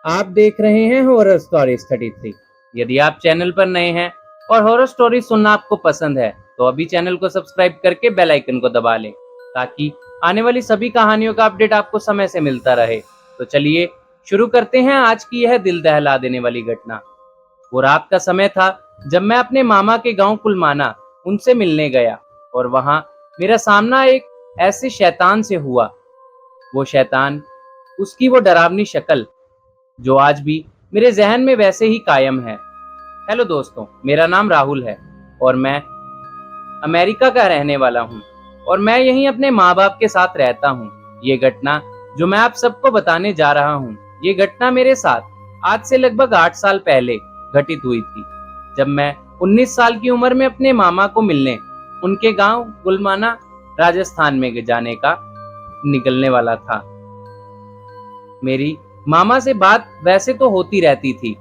आप देख रहे हैं हॉरर स्टोरीज 33। यदि आप चैनल पर नए हैं और हॉरर स्टोरी सुनना आपको पसंद है तो अभी चैनल को सब्सक्राइब करके बेल आइकन को दबा लें ताकि आने वाली सभी कहानियों का अपडेट आपको समय से मिलता रहे। तो चलिए शुरू करते हैं आज की यह दिल दहला देने वाली घटना। वो रात का समय था जब मैं अपने मामा के गांव कुलमाना उनसे मिलने गया और वहां मेरा सामना एक ऐसे शैतान से हुआ। वो शैतान, उसकी वो डरावनी शक्ल जो आज भी मेरे जहन में वैसे ही कायम है। हेलो दोस्तों, मेरा नाम राहुल है और मैं अमेरिका का रहने वाला हूँ और मैं यहीं अपने माँ बाप के साथ रहता हूँ। ये घटना जो मैं आप सबको बताने जा रहा हूँ, ये घटना मेरे साथ आज से लगभग 8 साल पहले घटित हुई थी, जब मैं 19 साल की उम्र में अपने मामा को मिलने उनके गांव गुलमाना राजस्थान में जाने का निकलने वाला था। मेरी मामा से बात वैसे तो होती रहती थी,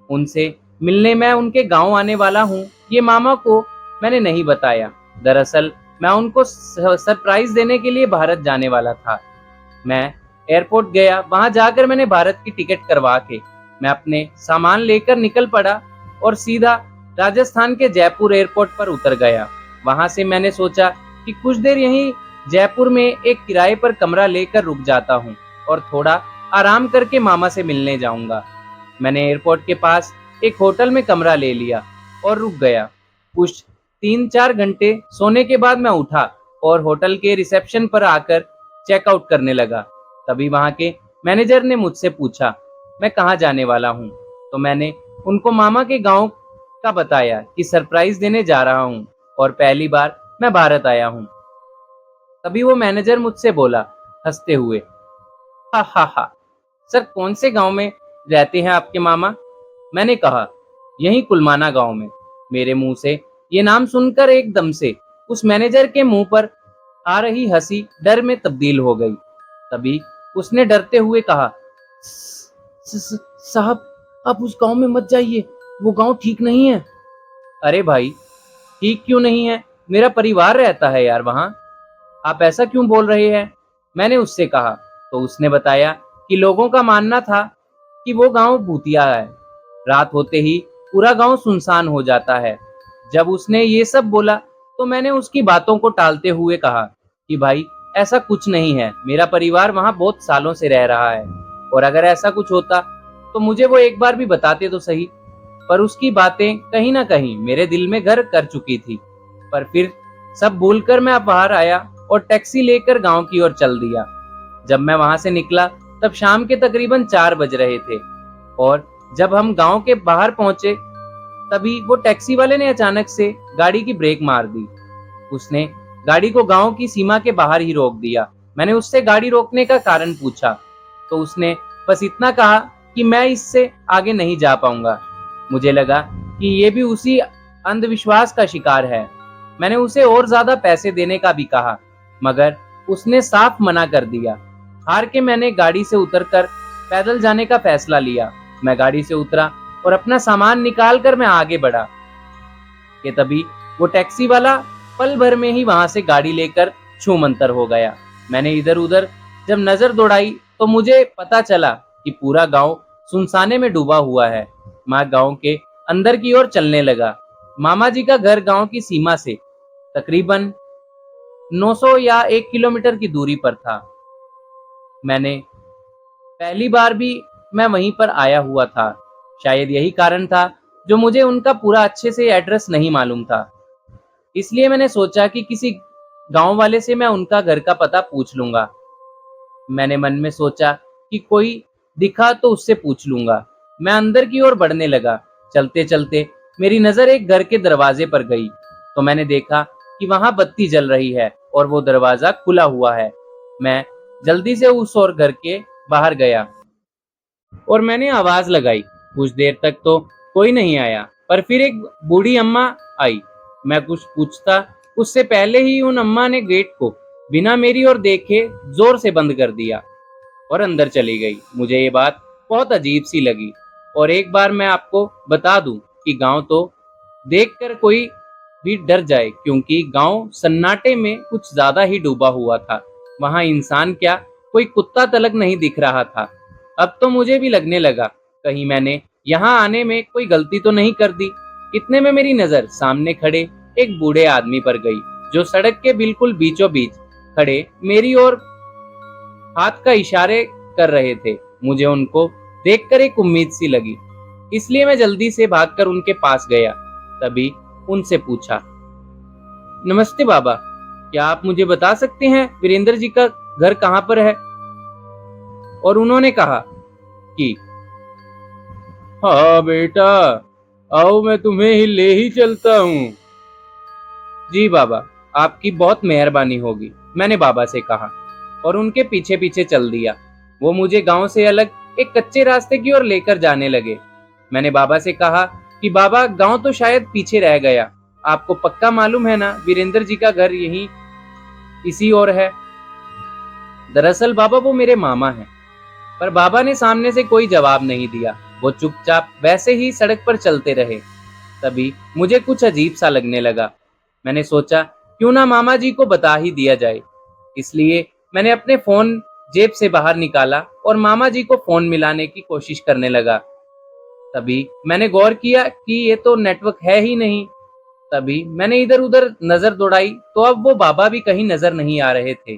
उनसे मिलने मैं उनके गांव आने वाला हूँ ये मामा को मैंने नहीं बताया। दरअसल मैं उनको सरप्राइज देने के लिए भारत जाने वाला था। मैं एयरपोर्ट गया, वहां जाकर मैंने भारत की टिकट करवा के मैं अपने सामान लेकर निकल पड़ा और सीधा राजस्थान के जयपुर एयरपोर्ट पर उतर गया। वहां से मैंने सोचा कि कुछ देर यहीं जयपुर में एक किराए पर कमरा लेकर रुक जाता हूँ और थोड़ा आराम करके मामा से मिलने जाऊंगा। मैंने एयरपोर्ट के पास एक होटल में कमरा ले लिया और रुक गया। कुछ 3-4 घंटे सोने के बाद मैं उठा और होटल के रिसेप्शन पर आकर चेकआउट करने लगा। तभी वहां के मैनेजर ने मुझसे पूछा मैं कहाँ जाने वाला हूँ। तो मैंने उनको मामा के गांव का बताया कि सरप्राइज देने जा रहा हूँ और पहली बार मैं भारत आया हूँ। तभी वो मैनेजर मुझसे बोला हंसते हुए, हा हा हा, सर कौन से गांव में रहते हैं आपके मामा? मैंने कहा यहीं कुलमाना गांव में। मेरे मुंह से ये नाम सुनकर एकदम से उस मैनेजर के मुंह पर आ रही हंसी डर में तब्दील हो गई। तभी उसने डरते हुए कहा, साहब आप उस गांव में मत जाइए, वो गांव ठीक नहीं है। अरे भाई, ठीक क्यों नहीं है? मेरा परिवार रहता है यार वहां, आप ऐसा क्यों बोल रहे हैं? मैंने उससे कहा। तो उसने बताया कि लोगों का मानना था कि वो गांव भूतिया है, रात होते ही पूरा गांव सुनसान हो जाता है। जब उसने ये सब बोला तो मैंने उसकी बातों को टालते हुए कहा कि भाई ऐसा कुछ नहीं है, मेरा परिवार वहां बहुत सालों से रह रहा है और अगर ऐसा कुछ होता तो मुझे वो एक बार भी बताते तो सही। पर उसकी बातें कहीं ना कहीं मेरे दिल में घर कर चुकी थी। पर फिर सब भूलकर मैं अब बाहर आया और टैक्सी लेकर गांव की ओर चल दिया। जब मैं वहां से निकला तब शाम के तकरीबन 4 बज रहे थे और जब हम गांव के बाहर पहुंचे तभी वो टैक्सी वाले ने अचानक से गाड़ी की ब्रेक मार दी। उसने गाड़ी को गांव की सीमा के बाहर ही रोक दिया। मैंने उससे गाड़ी रोकने का कारण पूछा तो उसने बस इतना कहा कि मैं इससे आगे नहीं जा पाऊंगा। मुझे लगा कि ये भी उसी अंधविश्वास का शिकार है। मैंने उसे और ज्यादा पैसे देने का भी कहा मगर उसने साफ मना कर दिया। हार के मैंने गाड़ी से उतरकर पैदल जाने का फैसला लिया। मैं गाड़ी से उतरा और अपना सामान निकाल कर मैं आगे बढ़ा कि तभी वो टैक्सी वाला पल भर में ही वहां से गाड़ी लेकर छूमंतर हो गया। मैंने इधर उधर जब नजर दौड़ाई तो मुझे पता चला कि पूरा गांव सुनसाने में डूबा हुआ है। मैं गांव के अंदर की ओर चलने लगा। मामा जी का घर गांव की सीमा से तकरीबन 900 या 1 किलोमीटर की दूरी पर था। मैंने पहली बार भी मैं वहीं पर आया हुआ था। शायद यही कारण था जो मुझे उनका पूरा अच्छे से एड्रेस नहीं मालूम था। इसलिए मैंने सोचा कि किसी गांव वाले से मैं उनका घर का पता पूछ लूंगा। मैंने मन में सोचा कि कोई दिखा तो उससे पूछ लूंगा। मैं अंदर की ओर बढ़ने लगा। चलते चलते मेरी नजर एक घर के दरवाजे पर गई तो मैंने देखा कि वहां बत्ती जल रही है और वो दरवाजा खुला हुआ है। मैं जल्दी से उस और घर के बाहर गया और मैंने आवाज लगाई। कुछ देर तक तो कोई नहीं आया, पर फिर एक बूढ़ी अम्मा आई। मैं कुछ पूछता उससे पहले ही उन अम्मा ने गेट को बिना मेरी ओर देखे जोर से बंद कर दिया और अंदर चली गई। मुझे ये बात बहुत अजीब सी लगी। और एक बार मैं आपको बता दूं कि गांव तो देखकर कोई भी डर जाए, क्योंकि गांव सन्नाटे में कुछ ज्यादा ही डूबा हुआ था। वहां इंसान क्या, कोई कुत्ता तलक नहीं दिख रहा था। अब तो मुझे भी लगने लगा कहीं मैंने यहाँ आने में कोई गलती तो नहीं कर दी। इतने में मेरी नजर सामने खड़े एक बूढ़े आदमी पर गई, जो सड़क के बिल्कुल बीचों बीच खड़े मेरी ओर हाथ का इशारे कर रहे थे। मुझे उनको देखकर एक उम्मीद सी लगी, इसलिए मैं जल्दी से भागकर उनके पास गया। तभी उनसे पूछा, नमस्ते बाबा, क्या आप मुझे बता सकते हैं वीरेंद्र जी का घर कहाँ पर है? और उन्होंने कहा कि हाँ बेटा, आओ मैं तुम्हें ही ले ही चलता हूँ। जी बाबा, आपकी बहुत मेहरबानी होगी, मैंने बाबा से कहा और उनके पीछे पीछे चल दिया। वो मुझे गांव से अलग एक कच्चे रास्ते की ओर लेकर जाने लगे। मैंने बाबा से कहा कि बाबा, गांव तो शायद पीछे रह गया, आपको पक्का मालूम है ना वीरेंद्र जी का घर यहीं इसी ओर है। दरअसल बाबा वो मेरे मामा हैं। पर बाबा ने सामने से कोई जवाब नहीं दिया। वो चुपचाप वैसे ही सड़क पर चलते रहे। तभी मुझे कुछ अजीब सा लगने लगा। मैंने सोचा क्यों ना मामा जी को बता ही दिया जाए। इसलिए मैंने अपने फोन जेब से बाहर निकाला और मामा जी को फोन मिलाने की कोशिश करने लगा। तभी मैंने गौर किया कि ये तो नेटवर्क है ही नहीं। तभी मैंने इधर उधर नजर दौड़ाई तो अब वो बाबा भी कहीं नजर नहीं आ रहे थे।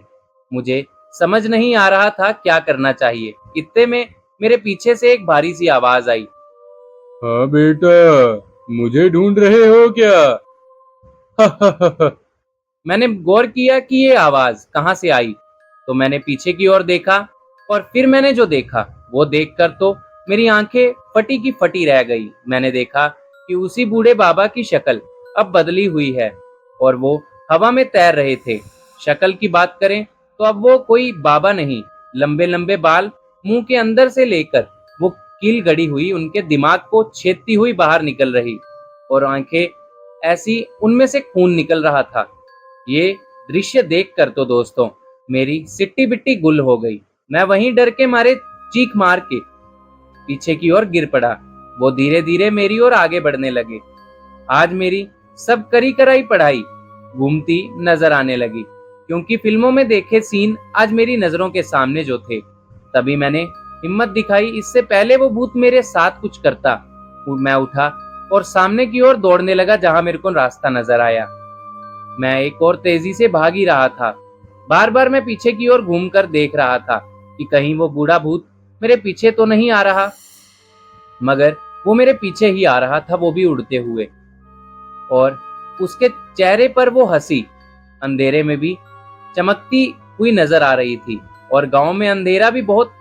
मुझे समझ नहीं आ रहा था क्या करना चाहिए। इतने में मेरे पीछे से एक भारी सी आवाज आई, हाँ बेटा, मुझे ढूंढ रहे हो क्या? मैंने गौर किया कि ये आवाज कहाँ से आई, तो मैंने पीछे की ओर देखा और फिर मैंने जो देखा वो देखकर तो मेरी आंखें फटी की फटी रह गई। मैंने देखा कि उसी बूढ़े बाबा की शक्ल अब बदली हुई है और वो हवा में तैर रहे थे। शक्ल की बात करें तो अब वो कोई बाबा नहीं, लंबे लंबे बाल मुंह के अंदर से लेकर वो कील गड़ी हुई उनके दिमाग को छेदती हुई बाहर निकल रही और आंखें ऐसी उनमें से खून निकल रहा था। ये दृश्य देखकर तो दोस्तों मेरी सिट्टी बिट्टी गुल हो गई। मैं वहीं डर के मारे चीख मार के पीछे की ओर गिर पड़ा। वो धीरे धीरे मेरी ओर आगे बढ़ने लगे। आज मेरी सब करी कराई पढ़ाई घूमती नजर आने लगी, क्योंकि फिल्मों में देखे सीन आज मेरी नजरों के सामने जो थे। तभी मैंने हिम्मत दिखाई, इससे पहले वो भूत मेरे साथ कुछ करता। मैं उठा और सामने की ओर दौड़ने लगा जहां मेरे को रास्ता नजर आया। मैं एक और तेजी से भाग ही रहा था। बार बार मैं पीछे की ओर घूमकर देख रहा था कि कहीं वो बूढ़ा भूत मेरे पीछे तो नहीं आ रहा, मगर वो मेरे पीछे ही आ रहा था, वो भी उड़ते हुए। और उसके चेहरे पर वो हंसी अंधेरे में भी चमकती हुई नजर आ रही थी। और गांव में अंधेरा भी बहुत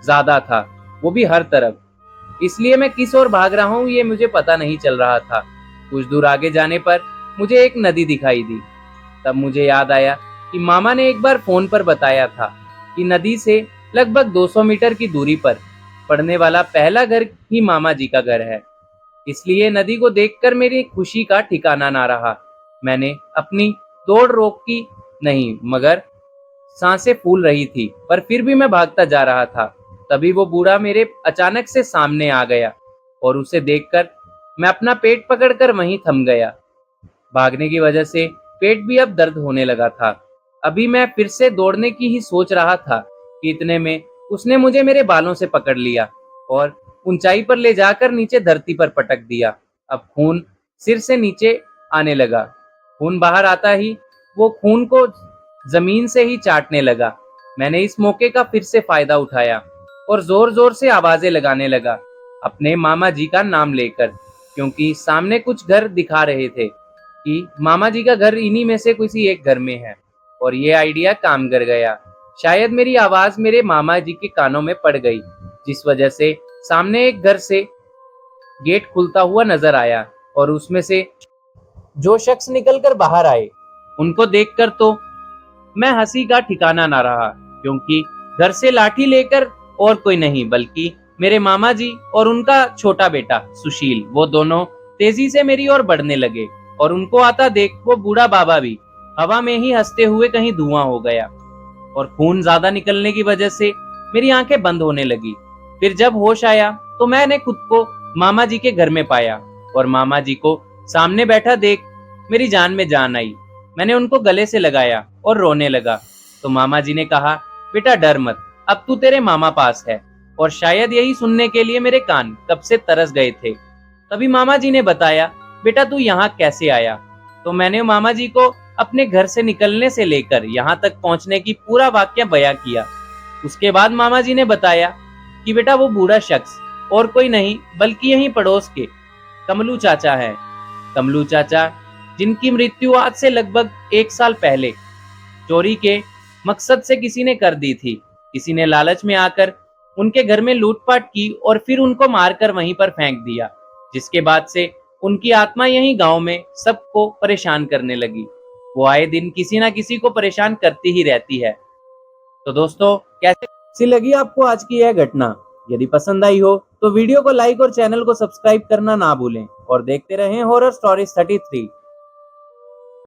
ज्यादा था, वो भी हर तरफ। इसलिए मैं किस ओर भाग रहा हूँ ये मुझे पता नहीं चल रहा था। कुछ दूर आगे जाने पर मुझे एक नदी दिखाई दी। तब मुझे याद आया कि मामा ने एक बार फोन पर बताया था कि नदी से लगभग 200 मीटर की दूरी पर पड़ने वाला पहला घर ही मामा जी का घर है। इसलिए नदी को देखकर मेरी खुशी का ठिकाना ना रहा। मैंने अपनी दौड़ रोकी नहीं, मगर सांसें फूल रही थी, पर फिर भी मैं भागता जा रहा था। तभी वो बूढ़ा मेरे अचानक से सामने आ गया और उसे देखकर मैं अपना पेट पकड़कर वहीं थम गया। भागने की वजह से पेट भी अब दर्द होने लगा था। अभी मैं फिर से दौड़ने की ही सोच रहा था कि इतने में उसने मुझे मेरे बालों से पकड़ लिया और ऊंचाई पर ले जाकर नीचे धरती पर पटक दिया। अब खून सिर से नीचे आने लगा। खून बाहर आता ही वो खून को जमीन से ही चाटने लगा। मैंने इस मौके का फिर से फायदा उठाया और जोर जोर से आवाजें लगाने लगा, अपने मामा जी का नाम लेकर, क्योंकि सामने कुछ घर दिखा रहे थे कि मामा जी का घर इन्हीं में से किसी एक घर में है। और ये आइडिया काम कर गया। शायद मेरी आवाज मेरे मामा जी के कानों में पड़ गई, जिस वजह से सामने एक घर से गेट खुलता हुआ नजर आया और उसमें से जो शख्स निकलकर बाहर आए उनको देखकर तो मैं हंसी का ठिकाना ना रहा, क्योंकि घर से लाठी लेकर और कोई नहीं बल्कि मेरे मामा जी और उनका छोटा बेटा सुशील, वो दोनों तेजी से मेरी ओर बढ़ने लगे। और उनको आता देख वो बूढ़ा बाबा भी हवा में ही हंसते हुए कहीं धुआं हो गया। और खून ज्यादा निकलने की वजह से मेरी आंखें बंद होने लगी। फिर जब होश आया तो मैंने खुद को मामा जी के घर में पाया और मामा जी को सामने बैठा देख मेरी जान में जान आई। मैंने उनको गले से लगाया और रोने लगा। तो मामा जी ने कहा, बेटा डर मत, अब तू तेरे मामा पास है। और शायद यही सुनने के लिए मेरे कान कब से तरस गए थे। तभी मामा जी ने बताया, बेटा तू यहाँ कैसे आया? तो मैंने मामा जी को अपने घर से निकलने से लेकर यहाँ तक पहुँचने की पूरा वाकया बयां किया। उसके बाद मामा जी ने बताया कि बेटा वो बूढ़ा शख्स और कोई नहीं बल्कि यहीं पड़ोस के कमलू चाचा है। कमलू चाचा, जिनकी मृत्यु आज से लगभग 1 साल पहले चोरी के मकसद से किसी ने कर दी थी। किसी ने लालच में आकर उनके घर में लूटपाट की और फिर उनको मारकर वहीं पर फेंक दिया, जिसके बाद से उनकी आत्मा यहीं गांव में सबको परेशान करने लगी। वो आए दिन किसी ना किसी को परेशान करती ही रहती है। तो दोस्तों, कैसी लगी आपको आज की यह घटना? यदि पसंद आई हो तो वीडियो को लाइक और चैनल को सब्सक्राइब करना ना भूलें और देखते रहें हॉरर स्टोरीज 33।